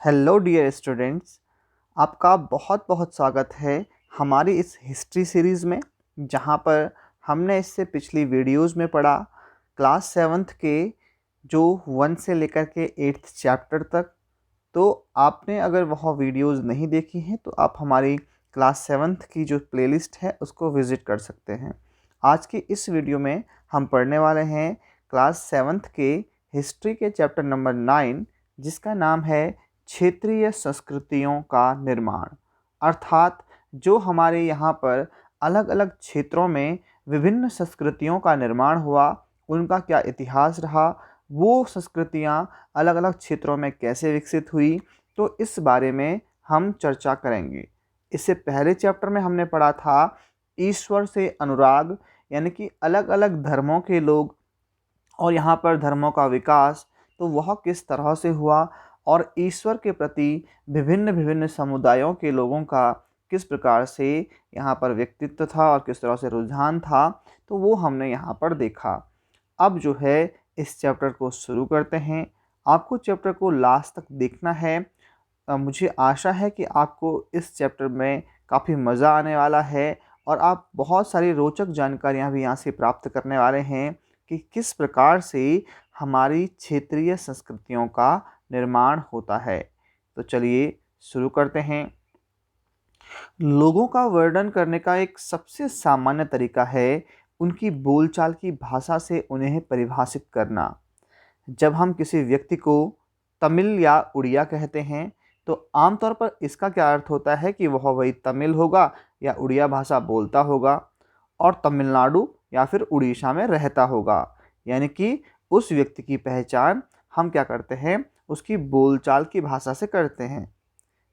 Hello dear students, आपका बहुत बहुत स्वागत है हमारी इस हिस्ट्री सीरीज़ में, जहां पर हमने इससे पिछली वीडियोस में पढ़ा क्लास सेवन्थ के जो 1 से लेकर के 8th चैप्टर तक। तो आपने अगर वह वीडियोस नहीं देखी हैं तो आप हमारी क्लास सेवन्थ की जो प्लेलिस्ट है उसको विज़िट कर सकते हैं। आज की इस वीडियो में हम पढ़ने वाले हैं क्लास सेवन्थ के हिस्ट्री के चैप्टर नंबर 9, जिसका नाम है क्षेत्रीय संस्कृतियों का निर्माण। अर्थात जो हमारे यहाँ पर अलग अलग क्षेत्रों में विभिन्न संस्कृतियों का निर्माण हुआ, उनका क्या इतिहास रहा, वो संस्कृतियाँ अलग अलग क्षेत्रों में कैसे विकसित हुई, तो इस बारे में हम चर्चा करेंगे। इससे पहले चैप्टर में हमने पढ़ा था ईश्वर से अनुराग, यानी कि अलग अलग धर्मों के लोग और यहाँ पर धर्मों का विकास, तो वह किस तरह से हुआ और ईश्वर के प्रति विभिन्न विभिन्न समुदायों के लोगों का किस प्रकार से यहाँ पर व्यक्तित्व था और किस तरह से रुझान था, तो वो हमने यहाँ पर देखा। अब जो है इस चैप्टर को शुरू करते हैं। आपको चैप्टर को लास्ट तक देखना है। मुझे आशा है कि आपको इस चैप्टर में काफ़ी मज़ा आने वाला है और आप बहुत सारी रोचक जानकारियाँ भी यहाँ से प्राप्त करने वाले हैं कि किस प्रकार से हमारी क्षेत्रीय संस्कृतियों का निर्माण होता है। तो चलिए शुरू करते हैं। लोगों का वर्णन करने का एक सबसे सामान्य तरीका है उनकी बोलचाल की भाषा से उन्हें परिभाषित करना। जब हम किसी व्यक्ति को तमिल या उड़िया कहते हैं तो आमतौर पर इसका क्या अर्थ होता है कि वह वही तमिल होगा या उड़िया भाषा बोलता होगा और तमिलनाडु या फिर उड़ीसा में रहता होगा। यानी कि उस व्यक्ति की पहचान हम क्या करते हैं, उसकी बोलचाल की भाषा से करते हैं।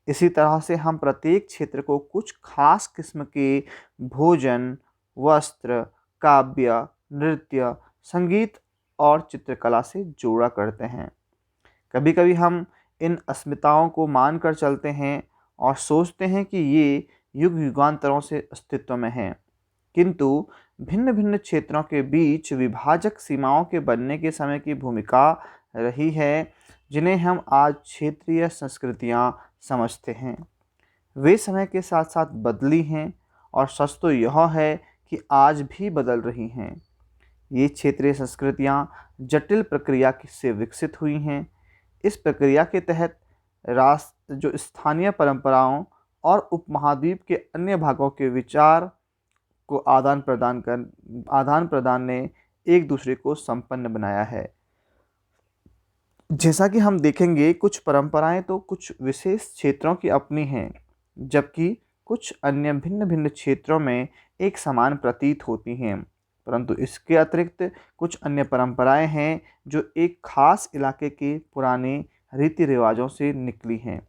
इसी तरह से हम प्रत्येक क्षेत्र को कुछ खास किस्म के भोजन, वस्त्र, काव्य, नृत्य, संगीत और चित्रकला से जोड़ा करते हैं। कभी कभी हम इन अस्मिताओं को मानकर चलते हैं और सोचते हैं कि ये युग युगांतरों से अस्तित्व में हैं, किंतु भिन्न भिन्न क्षेत्रों के बीच विभाजक सीमाओं के बनने के समय की भूमिका रही है, जिन्हें हम आज क्षेत्रीय संस्कृतियां समझते हैं। वे समय के साथ साथ बदली हैं और सच तो यह है कि आज भी बदल रही हैं। ये क्षेत्रीय संस्कृतियां जटिल प्रक्रिया से विकसित हुई हैं। इस प्रक्रिया के तहत राष्ट्र जो स्थानीय परंपराओं और उपमहाद्वीप के अन्य भागों के विचार को आदान प्रदान ने एक दूसरे को संपन्न बनाया है। जैसा कि हम देखेंगे, कुछ परंपराएं तो कुछ विशेष क्षेत्रों की अपनी हैं, जबकि कुछ अन्य भिन्न भिन्न क्षेत्रों में एक समान प्रतीत होती हैं। परंतु इसके अतिरिक्त कुछ अन्य परंपराएं हैं जो एक खास इलाके के पुराने रीति रिवाजों से निकली हैं,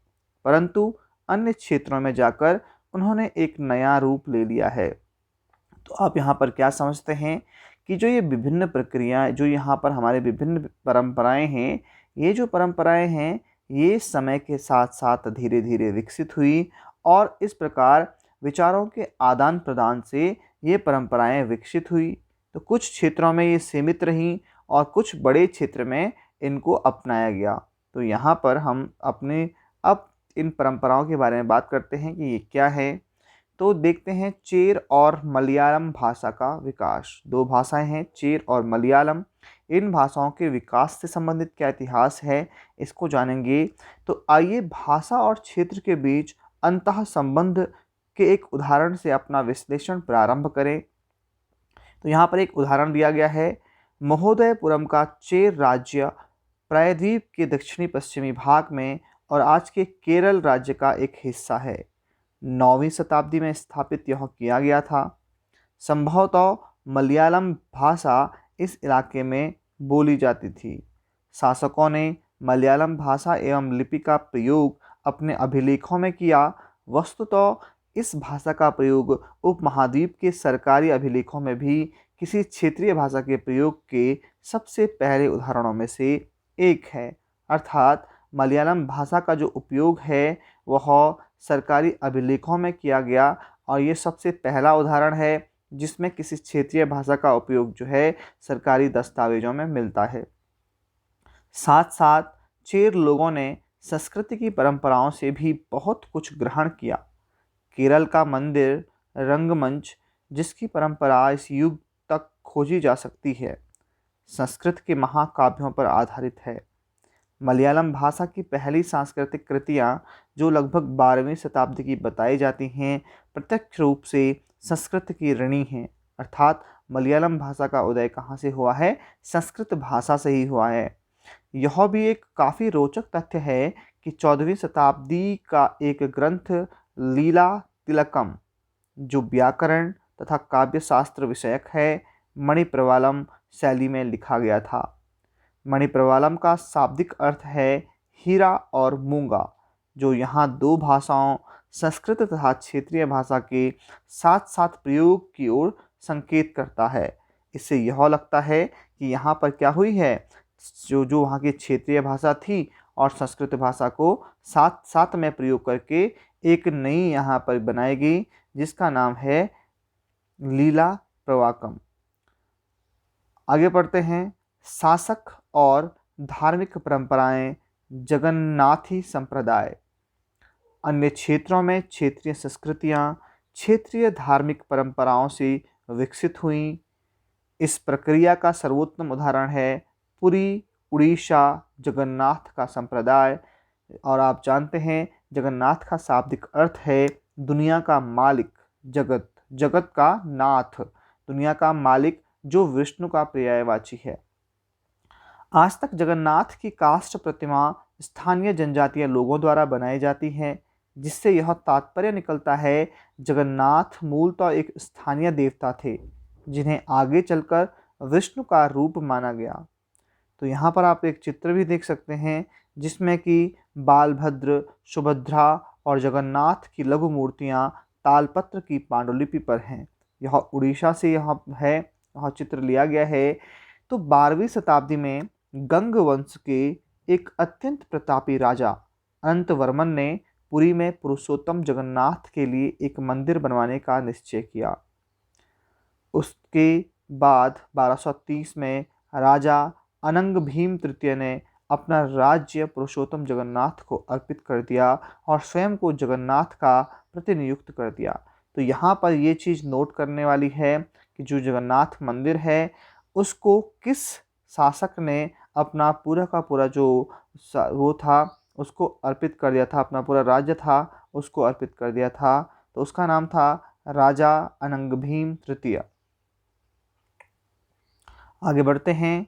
परंतु अन्य क्षेत्रों में जाकर उन्होंने एक नया रूप ले लिया है। तो आप यहाँ पर क्या समझते हैं कि जो ये विभिन्न प्रक्रियाएं, जो यहाँ पर हमारे विभिन्न परंपराएं हैं, ये जो परंपराएं हैं ये समय के साथ साथ धीरे धीरे विकसित हुई और इस प्रकार विचारों के आदान प्रदान से ये परंपराएं विकसित हुई। तो कुछ क्षेत्रों में ये सीमित रहीं और कुछ बड़े क्षेत्र में इनको अपनाया गया। तो यहाँ पर हम अपने अब इन परंपराओं के बारे में बात करते हैं कि ये क्या है। तो देखते हैं चेर और मलयालम भाषा का विकास। दो भाषाएं हैं, चेर और मलयालम। इन भाषाओं के विकास से संबंधित क्या इतिहास है, इसको जानेंगे। तो आइए भाषा और क्षेत्र के बीच अंतः संबंध के एक उदाहरण से अपना विश्लेषण प्रारंभ करें। तो यहाँ पर एक उदाहरण दिया गया है। महोदयपुरम का चेर राज्य प्रायद्वीप के दक्षिणी पश्चिमी भाग में और आज के केरल राज्य का एक हिस्सा है। 9वीं शताब्दी में स्थापित यह किया गया था। संभवतः मलयालम भाषा इस इलाके में बोली जाती थी। शासकों ने मलयालम भाषा एवं लिपि का प्रयोग अपने अभिलेखों में किया। वस्तुतः इस भाषा का प्रयोग उपमहाद्वीप के सरकारी अभिलेखों में भी किसी क्षेत्रीय भाषा के प्रयोग के सबसे पहले उदाहरणों में से एक है। अर्थात मलयालम भाषा का जो उपयोग है वह सरकारी अभिलेखों में किया गया और ये सबसे पहला उदाहरण है जिसमें किसी क्षेत्रीय भाषा का उपयोग जो है सरकारी दस्तावेजों में मिलता है। साथ साथ चेर लोगों ने संस्कृति की परंपराओं से भी बहुत कुछ ग्रहण किया। केरल का मंदिर रंगमंच, जिसकी परंपरा इस युग तक खोजी जा सकती है, संस्कृत के महाकाव्यों पर आधारित है। मलयालम भाषा की पहली सांस्कृतिक कृतियाँ, जो लगभग 12वीं शताब्दी की बताई जाती हैं, प्रत्यक्ष रूप से संस्कृत की ऋणी हैं। अर्थात मलयालम भाषा का उदय कहाँ से हुआ है? संस्कृत भाषा से ही हुआ है। यह भी एक काफ़ी रोचक तथ्य है कि 14वीं शताब्दी का एक ग्रंथ लीला तिलकम, जो व्याकरण तथा काव्य शास्त्र विषयक है, मणिप्रवालम शैली में लिखा गया था। मणिप्रवालम का शाब्दिक अर्थ है हीरा और मूंगा, जो यहाँ दो भाषाओं संस्कृत तथा क्षेत्रीय भाषा के साथ साथ प्रयोग की ओर संकेत करता है। इससे यह लगता है कि यहाँ पर क्या हुई है, जो वहाँ की क्षेत्रीय भाषा थी और संस्कृत भाषा को साथ साथ में प्रयोग करके एक नई यहाँ पर बनाई गई, जिसका नाम है लीला प्रवाकम। आगे पढ़ते हैं। शासक और धार्मिक परंपराएं, जगन्नाथी संप्रदाय। अन्य क्षेत्रों में क्षेत्रीय संस्कृतियां क्षेत्रीय धार्मिक परंपराओं से विकसित हुईं। इस प्रक्रिया का सर्वोत्तम उदाहरण है पुरी उड़ीसा जगन्नाथ का संप्रदाय। और आप जानते हैं जगन्नाथ का शाब्दिक अर्थ है दुनिया का मालिक, जगत, जगत का नाथ, दुनिया का मालिक, जो विष्णु का पर्यायवाची है। आज तक जगन्नाथ की काष्ठ प्रतिमा स्थानीय जनजातीय लोगों द्वारा बनाई जाती है, जिससे यह तात्पर्य निकलता है जगन्नाथ मूलतः एक स्थानीय देवता थे, जिन्हें आगे चलकर विष्णु का रूप माना गया। तो यहाँ पर आप एक चित्र भी देख सकते हैं, जिसमें कि बालभद्र, सुभद्रा और जगन्नाथ की लघु मूर्तियाँ तालपत्र की पांडुलिपि पर हैं। यह उड़ीसा से यह चित्र लिया गया है। तो 12वीं शताब्दी में गंग वंश के एक अत्यंत प्रतापी राजा अनंतवर्मन ने पुरी में पुरुषोत्तम जगन्नाथ के लिए एक मंदिर बनवाने का निश्चय किया। उसके बाद 1230 में राजा अनंग भीम तृतीय ने अपना राज्य पुरुषोत्तम जगन्नाथ को अर्पित कर दिया और स्वयं को जगन्नाथ का प्रतिनियुक्त कर दिया। तो यहाँ पर ये चीज़ नोट करने वाली है कि जो जगन्नाथ मंदिर है उसको किस शासक ने अपना पूरा का पूरा जो वो था उसको अर्पित कर दिया था, अपना पूरा राज्य था उसको अर्पित कर दिया था। तो उसका नाम था राजा अनंग भीम तृतीय। आगे बढ़ते हैं।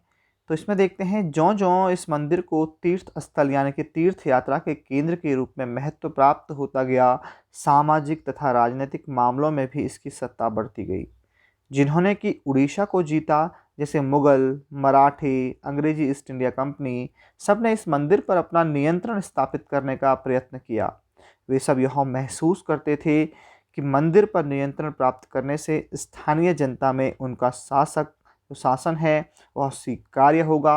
तो इसमें देखते हैं ज्यों ज्यों इस मंदिर को तीर्थ स्थल यानी कि तीर्थ यात्रा के केंद्र के रूप में महत्व प्राप्त होता गया, सामाजिक तथा राजनीतिक मामलों में भी इसकी सत्ता बढ़ती गई। जिन्होंने कि उड़ीसा को जीता, जैसे मुगल, मराठी, अंग्रेजी ईस्ट इंडिया कंपनी, सब ने इस मंदिर पर अपना नियंत्रण स्थापित करने का प्रयत्न किया। वे सब यह महसूस करते थे कि मंदिर पर नियंत्रण प्राप्त करने से स्थानीय जनता में उनका जो शासन है वह स्वीकार्य होगा।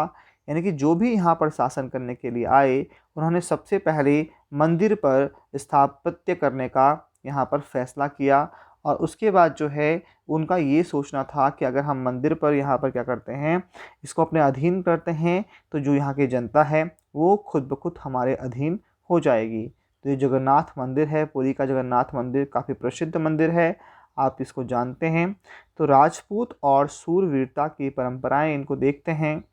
यानी कि जो भी यहाँ पर शासन करने के लिए आए, उन्होंने सबसे पहले मंदिर पर स्थापत्य करने का यहाँ पर फैसला किया। और उसके बाद जो है उनका ये सोचना था कि अगर हम मंदिर पर यहाँ पर क्या करते हैं, इसको अपने अधीन करते हैं, तो जो यहाँ की जनता है वो खुद ब खुद हमारे अधीन हो जाएगी। तो ये जगन्नाथ मंदिर है, पुरी का जगन्नाथ मंदिर काफ़ी प्रसिद्ध मंदिर है, आप इसको जानते हैं। तो राजपूत और शूरवीरता की परंपराएं, इनको देखते हैं।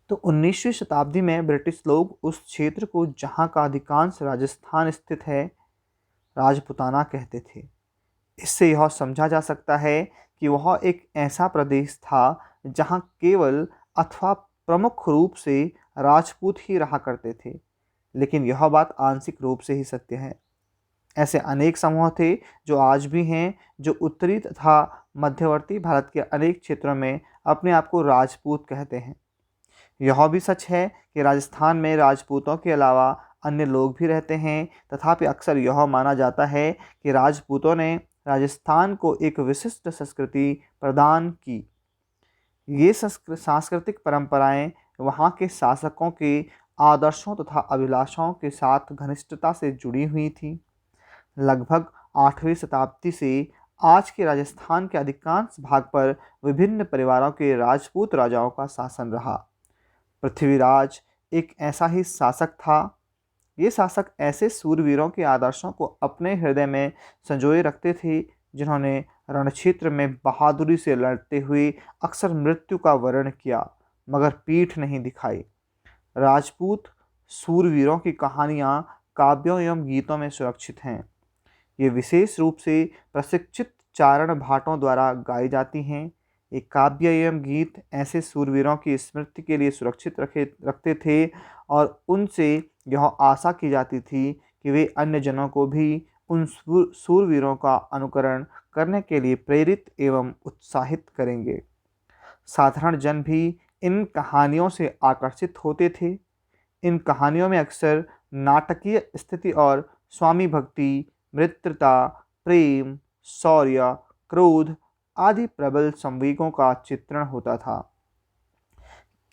तो 19वीं शताब्दी में ब्रिटिश लोग उस क्षेत्र को, जहाँ का अधिकांश राजस्थान स्थित है, राजपुताना कहते थे। इससे यह समझा जा सकता है कि वह एक ऐसा प्रदेश था जहाँ केवल अथवा प्रमुख रूप से राजपूत ही रहा करते थे। लेकिन यह बात आंशिक रूप से ही सत्य है। ऐसे अनेक समूह थे जो आज भी हैं, जो उत्तरी तथा मध्यवर्ती भारत के अनेक क्षेत्रों में अपने आप को राजपूत कहते हैं। यह भी सच है कि राजस्थान में राजपूतों के अलावा अन्य लोग भी रहते हैं, तथापि अक्सर यह माना जाता है कि राजपूतों ने राजस्थान को एक विशिष्ट संस्कृति प्रदान की। ये सांस्कृतिक परंपराएं वहाँ के शासकों के आदर्शों तथा अभिलाषाओं के साथ घनिष्ठता से जुड़ी हुई थी। लगभग 8वीं शताब्दी से आज के राजस्थान के अधिकांश भाग पर विभिन्न परिवारों के राजपूत राजाओं का शासन रहा। पृथ्वीराज एक ऐसा ही शासक था ये शासक ऐसे सूरवीरों के आदर्शों को अपने हृदय में संजोए रखते थे जिन्होंने रणक्षेत्र में बहादुरी से लड़ते हुए अक्सर मृत्यु का वर्ण किया मगर पीठ नहीं दिखाई। राजपूत सूरवीरों की कहानियाँ काव्यों एवं गीतों में सुरक्षित हैं। ये विशेष रूप से प्रशिक्षित चारण भाटों द्वारा गाई जाती हैं। ये काव्य एवं गीत ऐसे सूरवीरों की स्मृति के लिए सुरक्षित रखते थे और उनसे यह आशा की जाती थी कि वे अन्य जनों को भी उन सूरवीरों का अनुकरण करने के लिए प्रेरित एवं उत्साहित करेंगे। साधारण जन भी इन कहानियों से आकर्षित होते थे। इन कहानियों में अक्सर नाटकीय स्थिति और स्वामी भक्ति, मित्रता, प्रेम, शौर्य, क्रोध आदि प्रबल संवेगों का चित्रण होता था।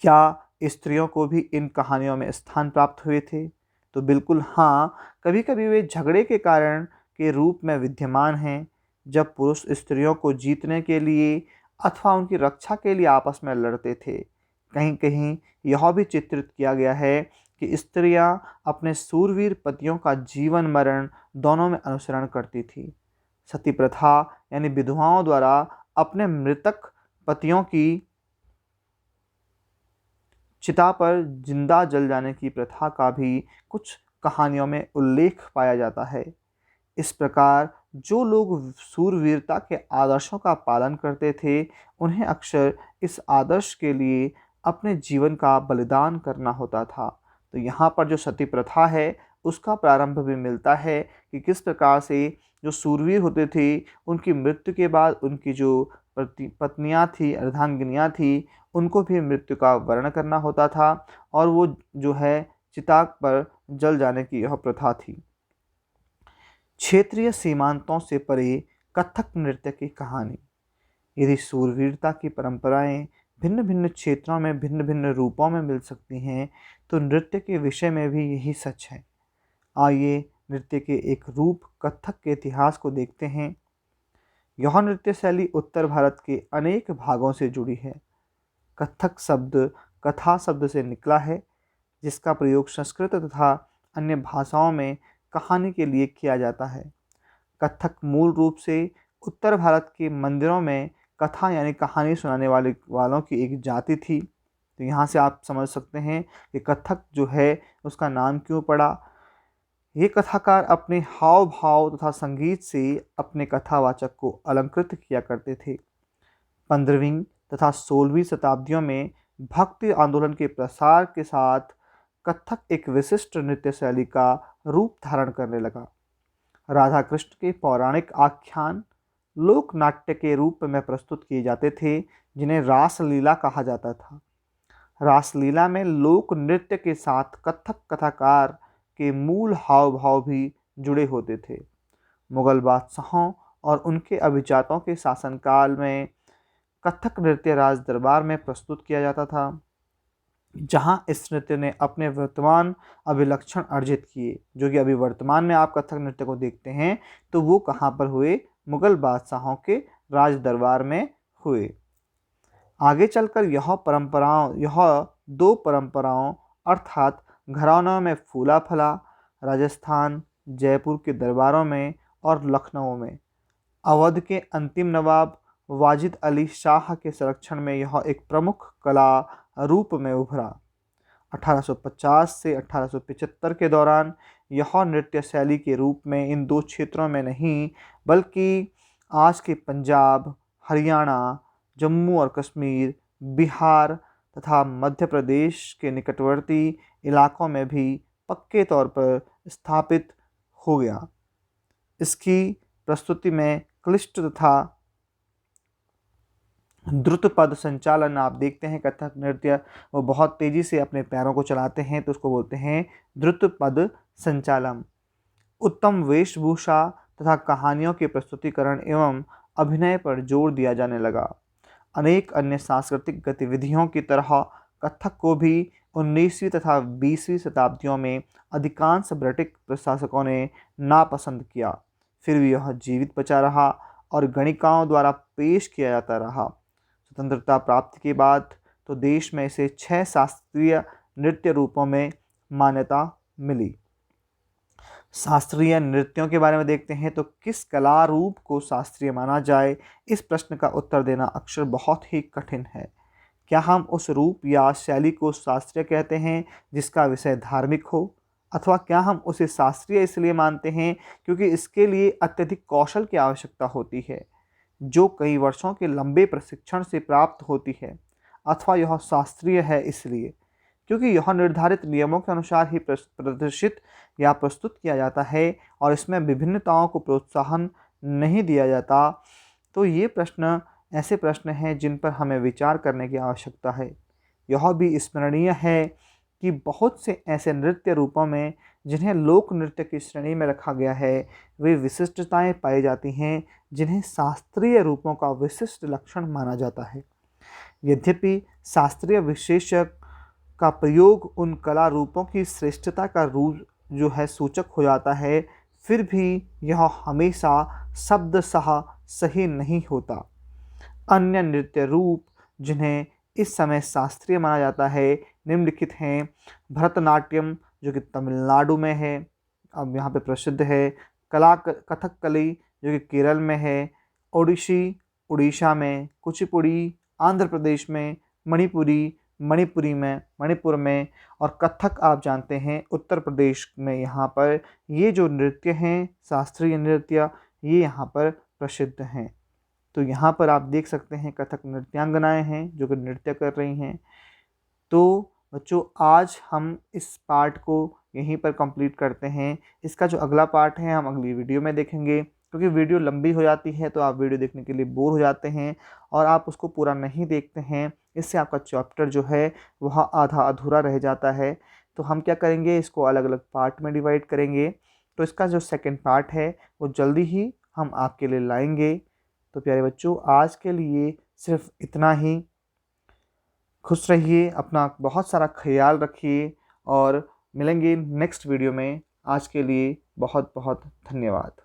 क्या स्त्रियों को भी इन कहानियों में स्थान प्राप्त हुए थे? तो बिल्कुल हाँ, कभी कभी वे झगड़े के कारण के रूप में विद्यमान हैं, जब पुरुष स्त्रियों को जीतने के लिए अथवा उनकी रक्षा के लिए आपस में लड़ते थे। कहीं कहीं यह भी चित्रित किया गया है कि स्त्रियां अपने सूरवीर पतियों का जीवन मरण दोनों में अनुसरण करती थी। सती प्रथा यानी विधवाओं द्वारा अपने मृतक पतियों की चिता पर जिंदा जल जाने की प्रथा का भी कुछ कहानियों में उल्लेख पाया जाता है। इस प्रकार जो लोग सूरवीरता के आदर्शों का पालन करते थे, उन्हें अक्सर इस आदर्श के लिए अपने जीवन का बलिदान करना होता था। तो यहाँ पर जो सती प्रथा है उसका प्रारंभ भी मिलता है कि किस प्रकार से जो सूरवीर होते थे, उनकी मृत्यु के बाद उनकी जो पत्नियाँ थी, अर्धांगिनियाँ थी, उनको भी मृत्यु का वर्ण करना होता था और वो जो है चिता पर जल जाने की यह प्रथा थी। क्षेत्रीय सीमांतों से परे कथक नृत्य की कहानी। यदि सूरवीरता की परंपराएं भिन्न भिन्न क्षेत्रों में भिन्न भिन्न रूपों में मिल सकती हैं, तो नृत्य के विषय में भी यही सच है। आइए नृत्य के एक रूप कथक के इतिहास को देखते हैं। यह नृत्य शैली उत्तर भारत के अनेक भागों से जुड़ी है। कथक शब्द कथा शब्द से निकला है, जिसका प्रयोग संस्कृत तथा अन्य भाषाओं में कहानी के लिए किया जाता है। कथक मूल रूप से उत्तर भारत के मंदिरों में कथा यानी कहानी सुनाने वालों की एक जाति थी। तो यहाँ से आप समझ सकते हैं कि कथक जो है उसका नाम क्यों पड़ा। ये कथाकार अपने हाव भाव तथा संगीत से अपने कथावाचक को अलंकृत किया करते थे। 15वीं तथा 16वीं शताब्दियों में भक्ति आंदोलन के प्रसार के साथ कथक एक विशिष्ट नृत्य शैली का रूप धारण करने लगा। राधा कृष्ण के पौराणिक आख्यान लोक नाट्य के रूप में प्रस्तुत किए जाते थे, जिन्हें रासलीला कहा जाता था। रासलीला में लोक नृत्य के साथ कथक कथाकार के मूल हाव भाव भी जुड़े होते थे। मुगल बादशाहों और उनके अभिजातों के शासनकाल में कथक नृत्य राज दरबार में प्रस्तुत किया जाता था, जहां इस नृत्य ने अपने वर्तमान अभिलक्षण अर्जित किए। जो कि अभी वर्तमान में आप कथक नृत्य को देखते हैं तो वो कहाँ पर हुए? मुगल बादशाहों के राज दरबार में हुए। आगे चलकर यह दो परंपराओं अर्थात घरानों में फूला फला, राजस्थान जयपुर के दरबारों में और लखनऊ में अवध के अंतिम नवाब वाजिद अली शाह के संरक्षण में यह एक प्रमुख कला रूप में उभरा। 1850 से 1875 के दौरान यह नृत्य शैली के रूप में इन दो क्षेत्रों में नहीं बल्कि आज के पंजाब, हरियाणा, जम्मू और कश्मीर, बिहार तथा मध्य प्रदेश के निकटवर्ती इलाकों में भी पक्के तौर पर स्थापित हो गया। इसकी प्रस्तुति में क्लिष्ट तथा द्रुत पद संचालन आप देखते हैं। कथक नृत्य वो बहुत तेजी से अपने पैरों को चलाते हैं तो उसको बोलते हैं द्रुत पद संचालन। उत्तम वेशभूषा तथा कहानियों के प्रस्तुतिकरण एवं अभिनय पर जोर दिया जाने लगा। अनेक अन्य सांस्कृतिक गतिविधियों की तरह कथक को भी 19वीं तथा 20वीं शताब्दियों में अधिकांश ब्रिटिश प्रशासकों ने नापसंद किया। फिर भी यह जीवित बचा रहा और गणिकाओं द्वारा पेश किया जाता रहा। स्वतंत्रता प्राप्ति के बाद तो देश में इसे 6 शास्त्रीय नृत्य रूपों में मान्यता मिली। शास्त्रीय नृत्यों के बारे में देखते हैं तो किस कला रूप को शास्त्रीय माना जाए, इस प्रश्न का उत्तर देना अक्सर बहुत ही कठिन है। क्या हम उस रूप या शैली को शास्त्रीय कहते हैं जिसका विषय धार्मिक हो, अथवा क्या हम उसे शास्त्रीय इसलिए मानते हैं क्योंकि इसके लिए अत्यधिक कौशल की आवश्यकता होती है जो कई वर्षों के लंबे प्रशिक्षण से प्राप्त होती है, अथवा यह शास्त्रीय है इसलिए क्योंकि यह निर्धारित नियमों के अनुसार ही प्रदर्शित या प्रस्तुत किया जाता है और इसमें विभिन्नताओं को प्रोत्साहन नहीं दिया जाता। तो ये प्रश्न ऐसे प्रश्न हैं जिन पर हमें विचार करने की आवश्यकता है। यह भी स्मरणीय है कि बहुत से ऐसे नृत्य रूपों में जिन्हें लोक नृत्य की श्रेणी में रखा गया है, वे विशिष्टताएं पाई जाती हैं जिन्हें शास्त्रीय रूपों का विशिष्ट लक्षण माना जाता है। यद्यपि शास्त्रीय विशेषक का प्रयोग उन कला रूपों की श्रेष्ठता का रूप जो है सूचक हो जाता है, फिर भी यह हमेशा शब्दशः सही नहीं होता। अन्य नृत्य रूप जिन्हें इस समय शास्त्रीय माना जाता है निम्नलिखित हैं। भरतनाट्यम जो कि तमिलनाडु में है, अब यहाँ पे प्रसिद्ध है। कथकली जो कि केरल में है। ओडिसी उड़ीसा में। कुचिपुड़ी आंध्र प्रदेश में। मणिपुर में। और कथक आप जानते हैं उत्तर प्रदेश में। यहाँ पर ये जो नृत्य हैं शास्त्रीय नृत्य, ये यहाँ पर प्रसिद्ध हैं। तो यहाँ पर आप देख सकते हैं कथक नृत्यांगनाएं हैं जो कि नृत्य कर रही हैं। तो बच्चों आज हम इस पार्ट को यहीं पर कंप्लीट करते हैं। इसका जो अगला पार्ट है हम अगली वीडियो में देखेंगे, क्योंकि वीडियो लंबी हो जाती है तो आप वीडियो देखने के लिए बोर हो जाते हैं और आप उसको पूरा नहीं देखते हैं। इससे आपका चैप्टर जो है वह आधा अधूरा रह जाता है। तो हम क्या करेंगे, इसको अलग अलग पार्ट में डिवाइड करेंगे। तो इसका जो सेकेंड पार्ट है वो जल्दी ही हम आपके लिए लाएंगे। तो प्यारे बच्चों आज के लिए सिर्फ इतना ही। खुश रहिए, अपना बहुत सारा ख्याल रखिए और मिलेंगे नेक्स्ट वीडियो में। आज के लिए बहुत बहुत धन्यवाद।